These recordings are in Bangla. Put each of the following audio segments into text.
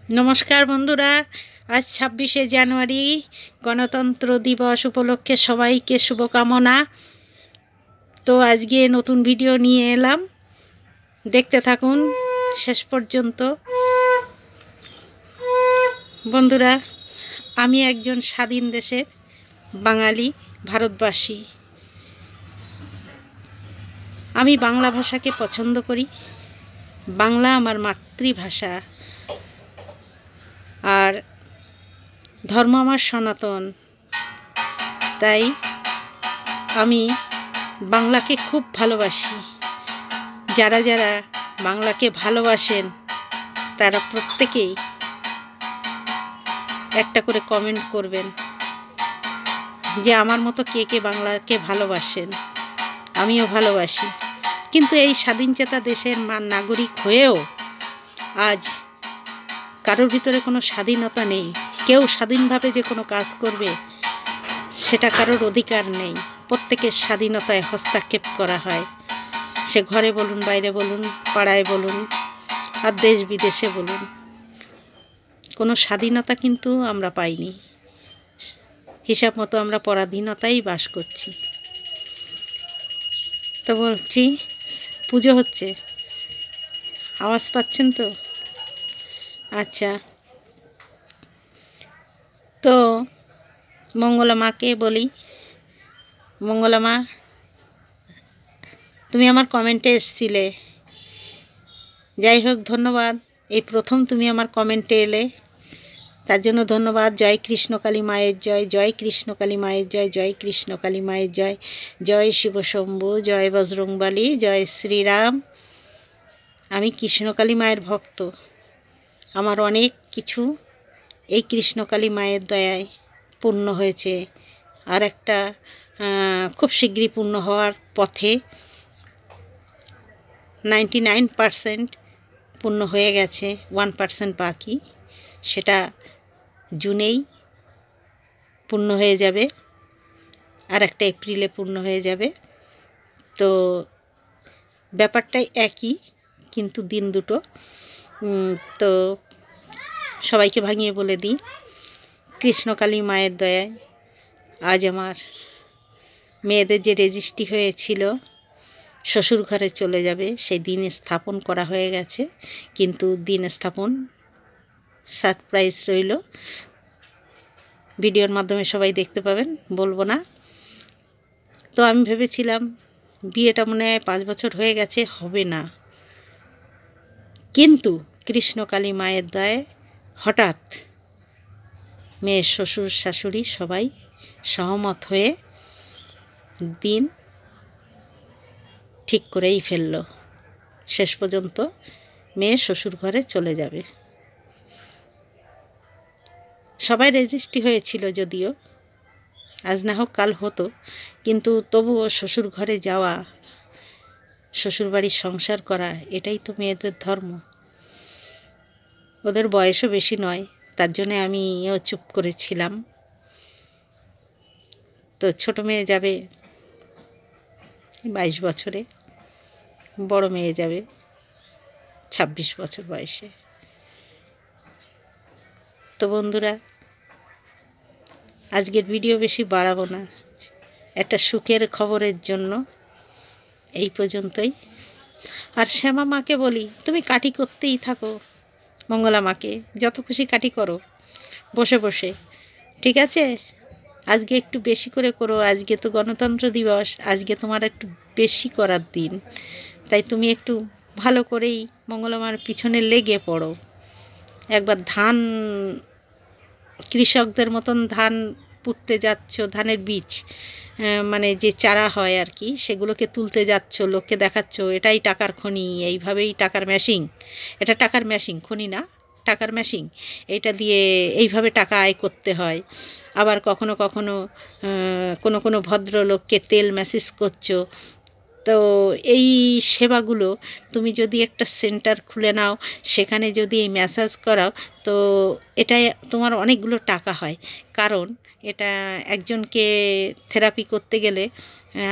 নমস্কার বন্ধুরা, আজ 26শে জানুয়ারি গণতন্ত্র দিবস উপলক্ষে সবাইকে শুভকামনা। তো আজকে নতুন ভিডিও নিয়ে এলাম, দেখতে থাকুন শেষ পর্যন্ত। বন্ধুরা, আমি একজন স্বাধীন দেশের বাঙালি ভারতবাসী। আমি বাংলা ভাষাকে পছন্দ করি। বাংলা আমার মাতৃভাষা, আর ধর্ম আমার সনাতন। তাই আমি বাংলাকে খুব ভালোবাসি। যারা যারা বাংলাকে ভালোবাসেন তারা প্রত্যেকেই একটা করে কমেন্ট করবেন যে আমার মতো কে কে বাংলাকে ভালোবাসেন। আমিও ভালোবাসি, কিন্তু এই স্বাধীনচেতা দেশের নাগরিক হয়েও আজ কারোর ভিতরে কোনো স্বাধীনতা নেই। কেউ স্বাধীনভাবে যে কোনো কাজ করবে সেটা কারোর অধিকার নেই। প্রত্যেকের স্বাধীনতায় হস্তক্ষেপ করা হয়, সে ঘরে বলুন, বাইরে বলুন, পাড়ায় বলুন, আর দেশ বিদেশে বলুন। কোনো স্বাধীনতা কিন্তু আমরা পাইনি। হিসাব মতো আমরা পরাধীনতাই বাস করছি। তো বলছি, পুজো হচ্ছে, আওয়াজ পাচ্ছেন তো? আচ্ছা, তো মঙ্গলা মাকে বলি, মঙ্গলা মা, তুমি আমার কমেন্টে এসেছিলে, যাই হোক ধন্যবাদ। এই প্রথম তুমি আমার কমেন্টে এলে, তার জন্য ধন্যবাদ। জয় কৃষ্ণকালী মায়ের জয়, জয় কৃষ্ণকালী মায়ের জয়, জয় কৃষ্ণকালী মায়ের জয়, জয় শিবশম্ভু, জয় বজরংবলী, জয় শ্রীরাম। আমি কৃষ্ণকালী মায়ের ভক্ত। আমার অনেক কিছু এই কৃষ্ণকালী মায়ের দয়ায় পূর্ণ হয়েছে, আর একটা খুব শীঘ্রই পূর্ণ হওয়ার পথে। 99% পূর্ণ হয়ে গেছে, 1% বাকি। সেটা জুনেই পূর্ণ হয়ে যাবে, আর একটা এপ্রিলে পূর্ণ হয়ে যাবে। তো ব্যাপারটাই একই, কিন্তু দিন দুটো। তো সবাইকে ভাঙিয়ে বলে দিই, কৃষ্ণকালী মায়ের দয়ায় আজ আমার মেয়েদের যে রেজিস্ট্রি হয়েছিল শ্বশুর ঘরে চলে যাবে, সেই দিন স্থাপন করা হয়ে গেছে। কিন্তু দিন স্থাপন সারপ্রাইজ রইল, ভিডিওর মাধ্যমে সবাই দেখতে পাবেন, বলবো না। তো আমি ভেবেছিলাম বিয়েটা মনে হয় 5 বছর হয়ে গেছে, হবে না। কিন্তু কৃষ্ণকালী মায়ের দয়ায় হঠাৎ মেয়ের শ্বশুর শাশুড়ি সবাই সহমত হয়ে দিন ঠিক করেই ফেলল। শেষ পর্যন্ত মেয়ে শ্বশুর ঘরে চলে যাবে। সবাই রেজিস্ট্রি হয়েছিল, যদিও আজ না হোক কাল হতো, কিন্তু তবুও শ্বশুর ঘরে যাওয়া, শ্বশুরবাড়ির সংসার করা, এটাই তো মেয়েদের ধর্ম। ওদের বয়সও বেশি নয়, তার জন্যে আমিও চুপ করেছিলাম। তো ছোট মেয়ে যাবে 22 বছরে, বড় মেয়ে যাবে 26 বছর বয়সে। তো বন্ধুরা, আজকের ভিডিও বেশি বাড়াবো না, একটা সুখের খবরের জন্য এই পর্যন্তই। আর শ্যামা মাকে বলি, তুমি কাটি করতেই থাকো, মঙ্গলা মাকে যত খুশি কাটি করো বসে বসে, ঠিক আছে? আজকে একটু বেশি করে করো, আজকে তো গণতন্ত্র দিবস, আজকে তোমার একটু বেশি করার দিন। তাই তুমি একটু ভালো করেই মঙ্গলা মার পিছনে লেগে পড়ো। একবার ধান, কৃষকদের মতন ধান পুঁততে যাচ্ছ, ধানের বীজ মানে যে চারা হয় আর কি, সেগুলোকে তুলতে যাচ্ছ, লোককে দেখাচ্ছ এটাই টাকার খনি, এইভাবেই টাকার মেশিন। এটা টাকার মেশিন, খনি না, টাকার মেশিন। এটা দিয়ে এইভাবে টাকা আয় করতে হয়। আবার কখনো কখনো কোনো কোনো ভদ্রলোককে তেল ম্যাসেজ করছো। তো এই সেবাগুলো তুমি যদি একটা সেন্টার খুলে নাও, সেখানে যদি এই ম্যাসাজ করাও, তো এটাই তোমার অনেকগুলো টাকা হয়। কারণ এটা একজনকে থেরাপি করতে গেলে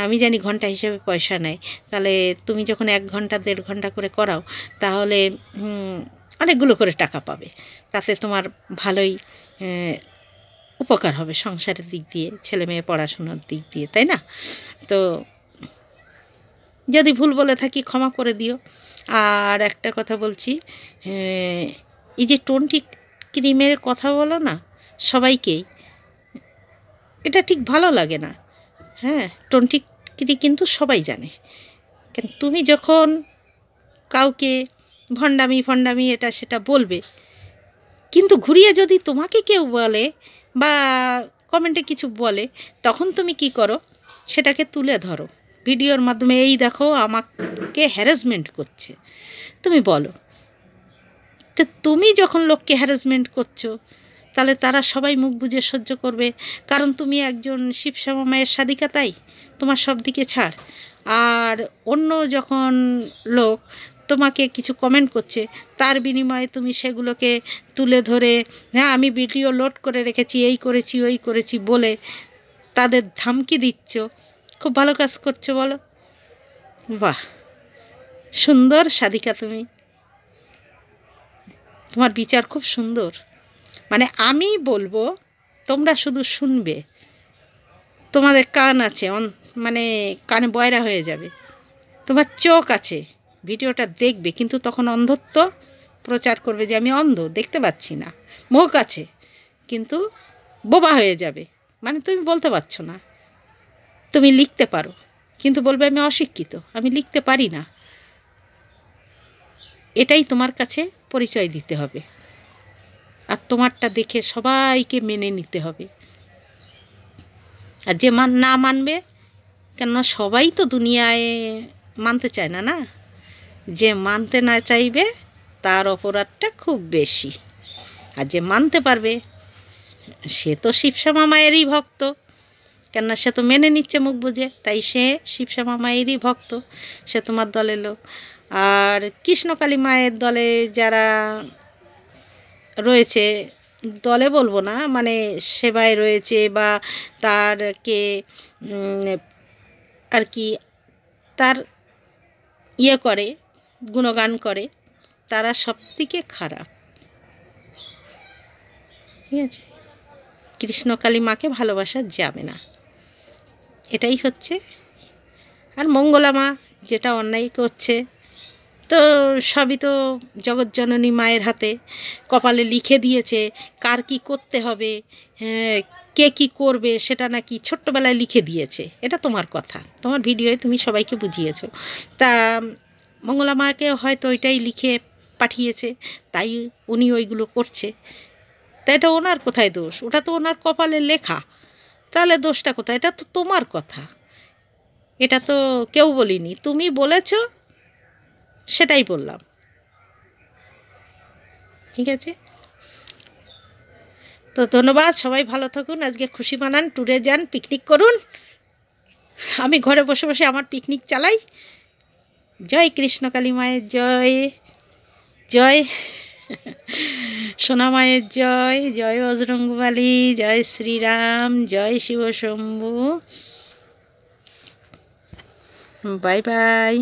আমি জানি ঘন্টা হিসেবে পয়সা নেয়। তাহলে তুমি যখন 1 ঘন্টা 1.5 ঘন্টা করে করাও, তাহলে অনেকগুলো করে টাকা পাবে, তাতে তোমার ভালোই উপকার হবে সংসারের দিক দিয়ে, ছেলে মেয়ে পড়াশোনার দিক দিয়ে, তাই না? তো যদি ভুল বলে থাকি ক্ষমা করে দিও। আর একটা কথা বলছি, এই যে টোনটি ক্রিমের কথা বলো না সবাইকেই, এটা ঠিক ভালো লাগে না। হ্যাঁ, টোনটি ক্রিম কিন্তু সবাই জানে, কেন তুমি যখন কাউকে ভণ্ডামি ফণ্ডামি এটা সেটা বলবে, কিন্তু ঘুরিয়ে যদি তোমাকে কেউ বলে বা কমেন্টে কিছু বলে, তখন তুমি কি করো, সেটাকে তুলে ধরো ভিডিওর মাধ্যমে, এই দেখো আমাকে হ্যারাসমেন্ট করছে, তুমি বলো। তো তুমি যখন লোককে হ্যারাসমেন্ট করছো, তাহলে তারা সবাই মুখ বুজে সহ্য করবে, কারণ তুমি একজন শিবশ্যামা মায়ের সাধিকা, তাই তোমার সব দিকে ছাড়। আর অন্য যখন লোক তোমাকে কিছু কমেন্ট করছে, তার বিনিময়ে তুমি সেগুলোকে তুলে ধরে, হ্যাঁ আমি ভিডিও লোড করে রেখেছি, এই করেছি ওই করেছি বলে তাদের ধমকি দিচ্ছ, খুব ভালো কাজ করছো বলো। বাহ, সুন্দর সাধিকা তুমি, তোমার বিচার খুব সুন্দর। মানে আমি বলবো, তোমরা শুধু শুনবে, তোমাদের কান আছে, মানে কানে বয়রা হয়ে যাবে, তোমার চোখ আছে, ভিডিওটা দেখবে, কিন্তু তখন অন্ধত্ব প্রচার করবে যে আমি অন্ধ, দেখতে পাচ্ছি না। মুখ আছে কিন্তু বোবা হয়ে যাবে, মানে তুমি বলতে পারছো না। তুমি লিখতে পারো কিন্তু বলবে আমি অশিক্ষিত, আমি লিখতে পারি না। এটাই তোমার কাছে পরিচয় দিতে হবে, আর তোমারটা দেখে সবাইকে মেনে নিতে হবে। আর যে না মানবে, কেননা সবাই তো দুনিয়ায় মানতে চায় না, না? যে মানতে না চাইবে তার অপরাধটা খুব বেশি, আর যে মানতে পারবে সে তো শিবশ্যামা মায়েরই ভক্ত, কেননা সে তো মেনে নিচ্ছে মুখ বুঝে, তাই সে শিবশ্যামা মায়েরই ভক্ত, সে তোমার দলের লোক। আর কৃষ্ণকালী মায়ের দলে যারা রয়েছে, দলে বলবো না, মানে সেবায় রয়েছে বা তারকে আর কি তার করে, গুণগান করে, তারা সবথেকে খারাপ। ঠিক আছে, কৃষ্ণকালী মাকে ভালোবাসা যাবে না, এটাই হচ্ছে। আর মঙ্গলা মা যেটা অন্যায় করছে, তো সবই তো জগৎজননী মায়ের হাতে, কপালে লিখে দিয়েছে কার কি করতে হবে, কে কি করবে সেটা নাকি ছোট্টবেলায় লিখে দিয়েছে। এটা তোমার কথা, তোমার ভিডিওয় তুমি সবাইকে বুঝিয়েছো। তা মঙ্গলা মাকে হয়তো ওইটাই লিখে পাঠিয়েছে, তাই উনি ওইগুলো করছে। তা এটা ওনার কোথায় দোষ? ওটা তো ওনার কপালে লেখা, তাহলে দোষটা কোথায়? এটা তো তোমার কথা, এটা তো কেউ বলিনি, তুমি বলেছো, সেটাই বললাম। ঠিক আছে, তো ধন্যবাদ, সবাই ভালো থাকুন, আজকে খুশি মানান, ট্যুরে যান, পিকনিক করুন। আমি ঘরে বসে বসে আমার পিকনিক চালাই। জয় কৃষ্ণকালী মায়ের জয়, জয় সোনা মায়ের জয়, জয় বজরঙ্গবলী, জয় শ্রীরাম, জয় শিবশম্ভু। Bye by.